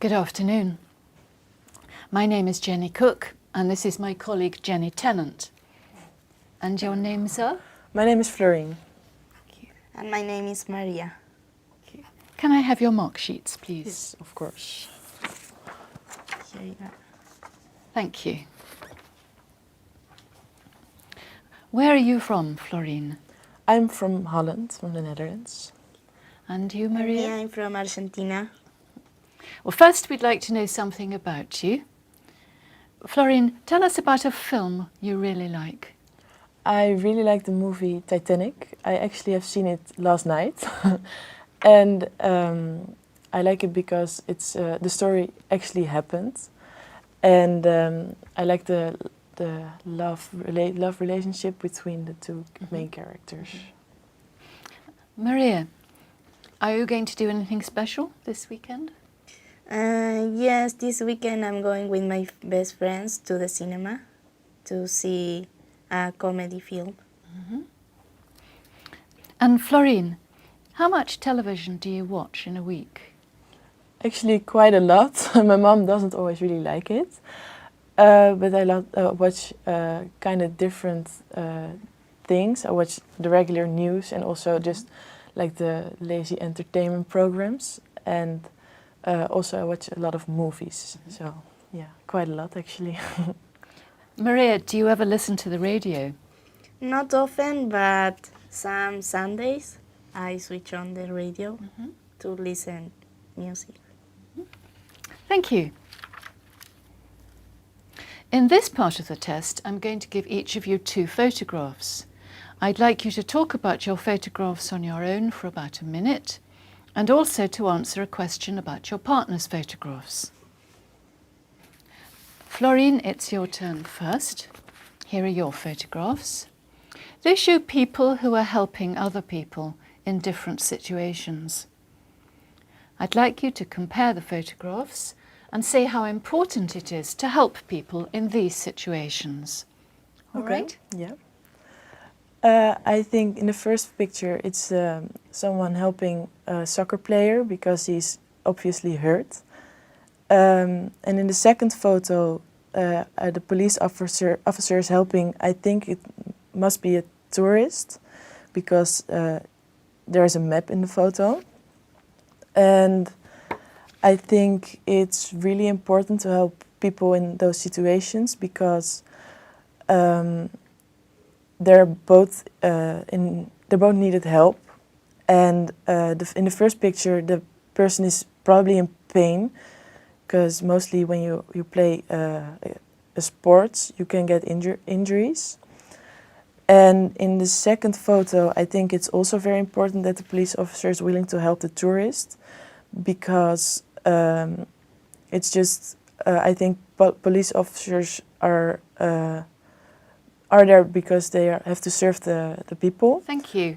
Good afternoon. My name is Jenny Cook, and this is my colleague Jenny Tennant. And your name, sir? My name is Florine. And my name is Maria. Can I have your mark sheets, please? Yes, of course. Here you are. Thank you. Where are you from, Florine? I'm from Holland, from the Netherlands. And you, Me, Maria? I'm from Argentina. Well, first we'd like to know something about you. Florine, tell us about a film you really like. I really like the movie Titanic. I actually have seen it last night. And I like it because it's the story actually happened. And I like the love relationship between the two main characters. Maria, are you going to do anything special this weekend? Yes, this weekend I'm going with my best friends to the cinema to see a comedy film. And Florine, how much television do you watch in a week? Actually, quite a lot. My mom doesn't always really like it. But I watch kind of different things. I watch the regular news and also just like the lazy entertainment programs. And also I watch a lot of movies. So yeah, quite a lot actually. Maria, do you ever listen to the radio? Not often, but some Sundays I switch on the radio to listen music. Thank you. In this part of the test, I'm going to give each of you 2 photographs. I'd like you to talk about your photographs on your own for about a minute, and also to answer a question about your partner's photographs. Florine, it's your turn first. Here are your photographs. They show people who are helping other people in different situations. I'd like you to compare the photographs and say how important it is to help people in these situations. All right? Yeah. I think in the first picture it's someone helping a soccer player because he's obviously hurt. And in the second photo, the police officer is helping, I think it must be a tourist because there is a map in the photo. And I think it's really important to help people in those situations because they're both needed help, and in the first picture the person is probably in pain because mostly when you play a sport you can get injuries. And in the second photo, I think it's also very important that the police officer is willing to help the tourist because it's just I think police officers are there because they have to serve the people. Thank you.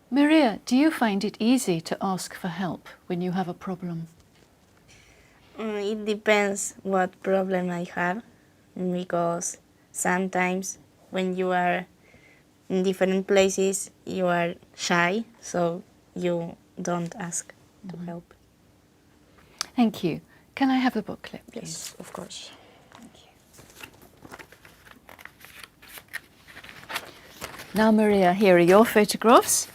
Maria, do you find it easy to ask for help when you have a problem? It depends what problem I have, because sometimes when you are in different places you are shy, so you don't ask to help. Thank you. Can I have the booklet, please? Yes, of course. Thank you. Now, Maria, here are your photographs.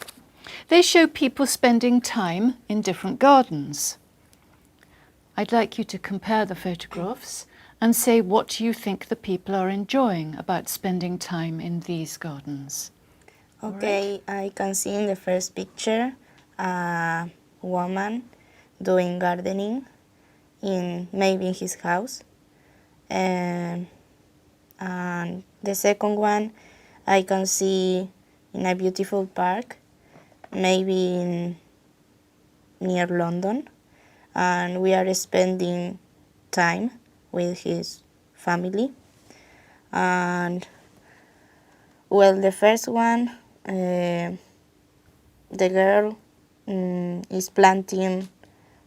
They show people spending time in different gardens. I'd like you to compare the photographs and say what you think the people are enjoying about spending time in these gardens. Okay, I can see in the first picture a woman doing gardening maybe in his house. And the second one I can see in a beautiful park, maybe near London, and we are spending time with his family. And well, the first one, the girl is planting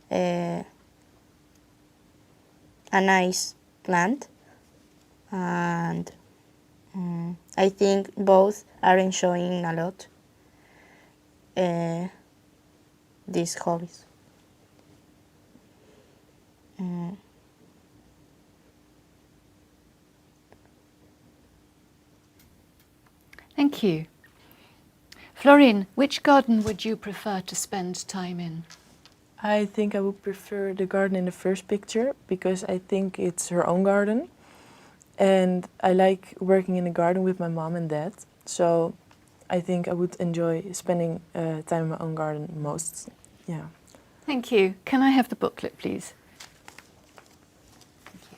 a nice plant, and I think both are enjoying a lot these hobbies. Mm, Thank you. Florine, which garden would you prefer to spend time in? I think I would prefer the garden in the first picture because I think it's her own garden. And I like working in the garden with my mom and dad. So I think I would enjoy spending time in my own garden most. Yeah. Thank you. Can I have the booklet, please? Thank you.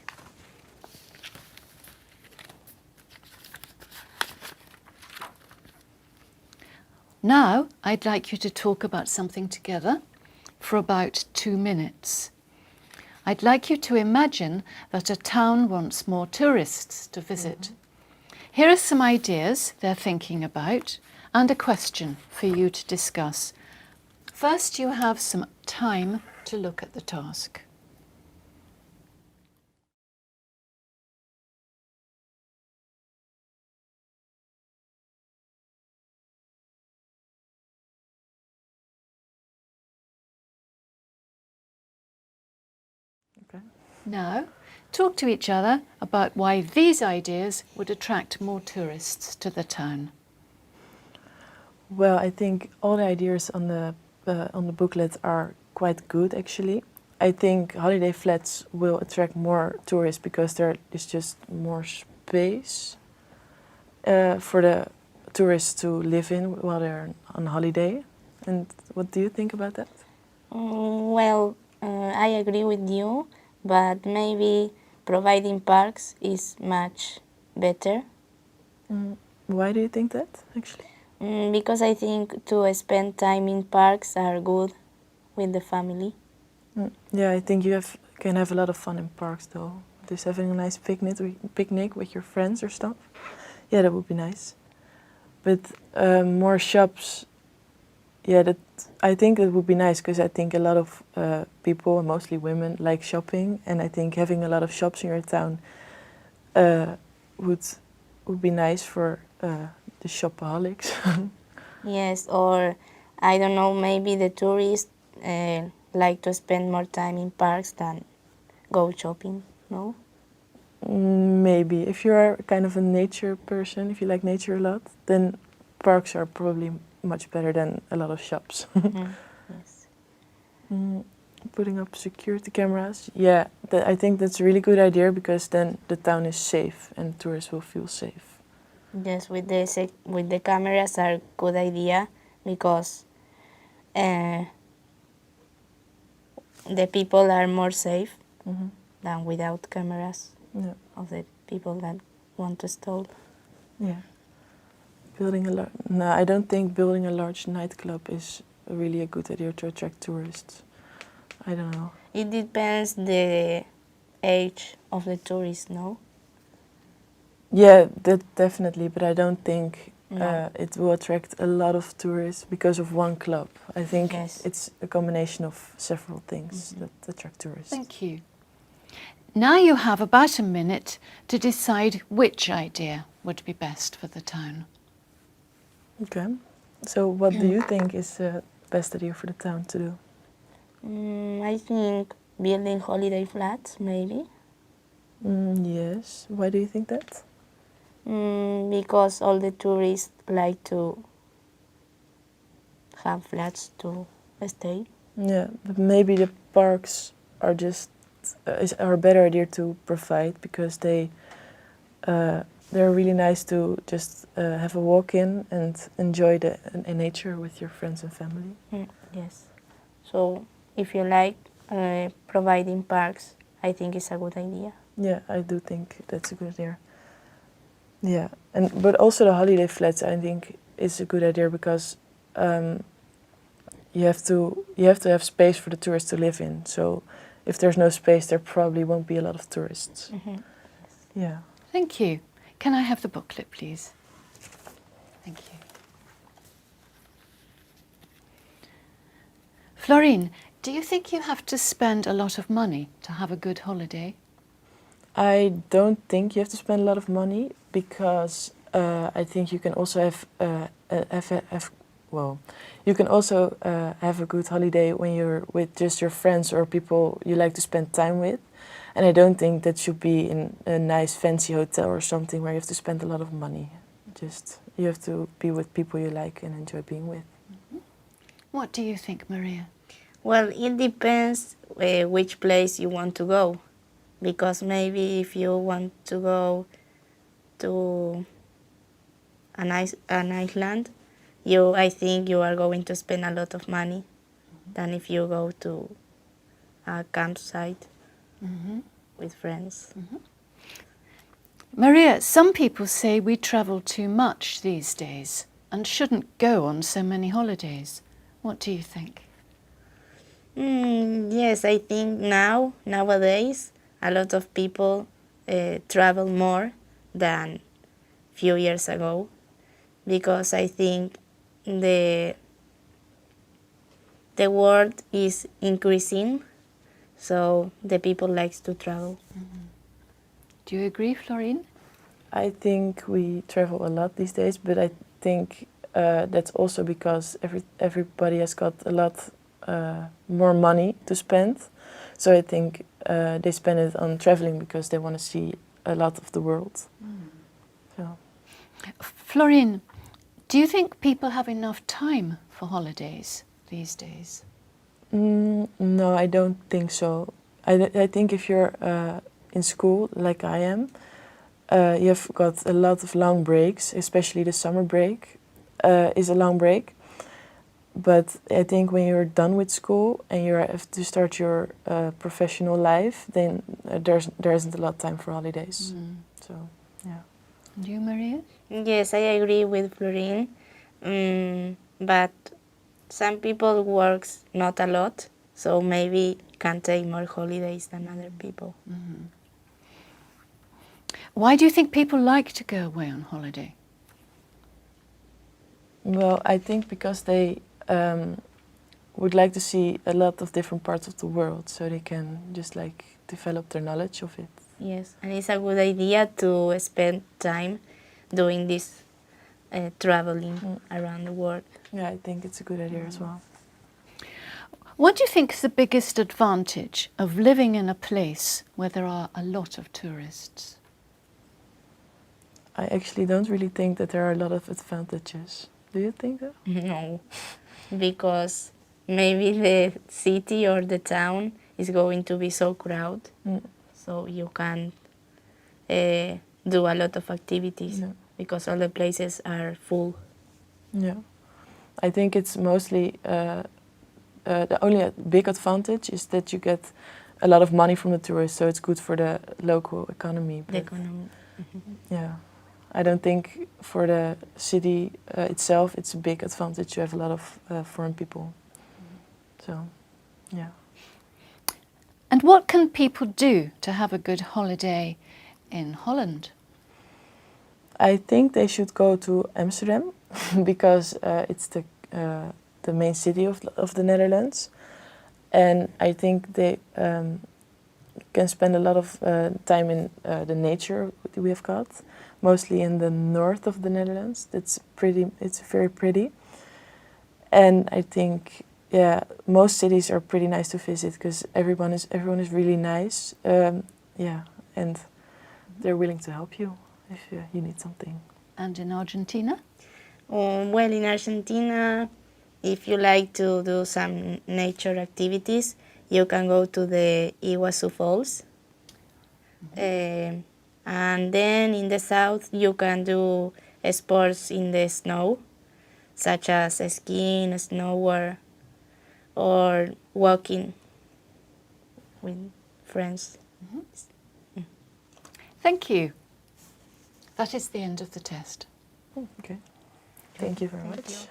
Now, I'd like you to talk about something together for about 2 minutes. I'd like you to imagine that a town wants more tourists to visit. Here are some ideas they're thinking about and a question for you to discuss. First, you have some time to look at the task. Okay. Now, talk to each other about why these ideas would attract more tourists to the town. Well, I think all the ideas on the booklet are quite good actually. I think holiday flats will attract more tourists because there is just more space for the tourists to live in while they're on holiday. And what do you think about that? well, I agree with you, but maybe providing parks is much better. Why do you think that actually? Because I think to spend time in parks are good with the family. Yeah, I think can have a lot of fun in parks though. Just having a nice picnic with your friends or stuff. Yeah, that would be nice. But more shops. Yeah, I think it would be nice because I think a lot of people, mostly women, like shopping, and I think having a lot of shops in your town would be nice for the shopaholics. Yes, or I don't know, maybe the tourists like to spend more time in parks than go shopping, no? Maybe if you're kind of a nature person, if you like nature a lot, then parks are probably much better than a lot of shops. Yes. Putting up security cameras, yeah, I think that's a really good idea because then the town is safe and tourists will feel safe. Yes, with the cameras are good idea because the people are more safe than without cameras Yeah, of the people that want to steal. yeah. No, I don't think building a large nightclub is really a good idea to attract tourists. I don't know. It depends the age of the tourist, no? Yeah, that definitely, but I don't think No. it will attract a lot of tourists because of one club. I think Yes. it's a combination of several things that attract tourists. Thank you. Now you have about a minute to decide which idea would be best for the town. Okay. So what do you think is the best idea for the town to do? I think building holiday flats, maybe. Yes. Why do you think that? Because all the tourists like to have flats to stay. Yeah, but maybe the parks are just are a better idea to provide because they're really nice to just have a walk in and enjoy the nature with your friends and family. Yes. So if you like providing parks, I think it's a good idea. Yeah, I do think that's a good idea. Yeah, but also the holiday flats I think is a good idea because you have to have space for the tourists to live in. So if there's no space, there probably won't be a lot of tourists. Yeah. Thank you. Can I have the booklet, please? Thank you. Florine, do you think you have to spend a lot of money to have a good holiday? I don't think you have to spend a lot of money because I think you can also have well, you can also have a good holiday when you're with just your friends or people you like to spend time with. And I don't think that should be in a nice fancy hotel or something where you have to spend a lot of money. Just, you have to be with people you like and enjoy being with. What do you think, Maria? Well, it depends which place you want to go, because maybe if you want to go to an island, I think you are going to spend a lot of money than if you go to a campsite with friends. Maria, some people say we travel too much these days and shouldn't go on so many holidays. What do you think? Yes, I think nowadays, a lot of people travel more than few years ago, because I think the world is increasing, so the people likes to travel. Do you agree, Florine? I think we travel a lot these days, but I think that's also because everybody has got a lot more money to spend. So I think they spend it on traveling because they want to see a lot of the world. So. Florine, do you think people have enough time for holidays these days? No, I don't think so. I think if you're in school, like I am, you've got a lot of long breaks, especially the summer break is a long break. But I think when you're done with school and you have to start your professional life, then there isn't a lot of time for holidays. So, yeah. And you, Maria? Yes, I agree with Florine, but some people works not a lot, so maybe can take more holidays than other people. Why do you think people like to go away on holiday? Well, I think because they would like to see a lot of different parts of the world, so they can just like develop their knowledge of it. Yes, and it's a good idea to spend time doing this traveling around the world. Yeah, I think it's a good idea as well. What do you think is the biggest advantage of living in a place where there are a lot of tourists? I actually don't really think that there are a lot of advantages. Do you think that? No, because maybe the city or the town is going to be so crowded, so you can't do a lot of activities because all the places are full. Yeah, I think it's mostly the only big advantage is that you get a lot of money from the tourists, so it's good for the local economy. The economy. Yeah, I don't think for the city itself it's a big advantage to have a lot of foreign people. So, yeah. And what can people do to have a good holiday in Holland? I think they should go to Amsterdam because it's the main city of the Netherlands, and I think they can spend a lot of time in the nature that we have got, mostly in the north of the Netherlands. It's very pretty, and I think most cities are pretty nice to visit because everyone is really nice. Yeah, and they're willing to help you if you need something. And in Argentina? Well, in Argentina, if you like to do some nature activities, you can go to the Iguazu Falls. And then in the south, you can do sports in the snow, such as skiing, snowboard, or walking with friends. Thank you. That is the end of the test. Okay. Thank you very much.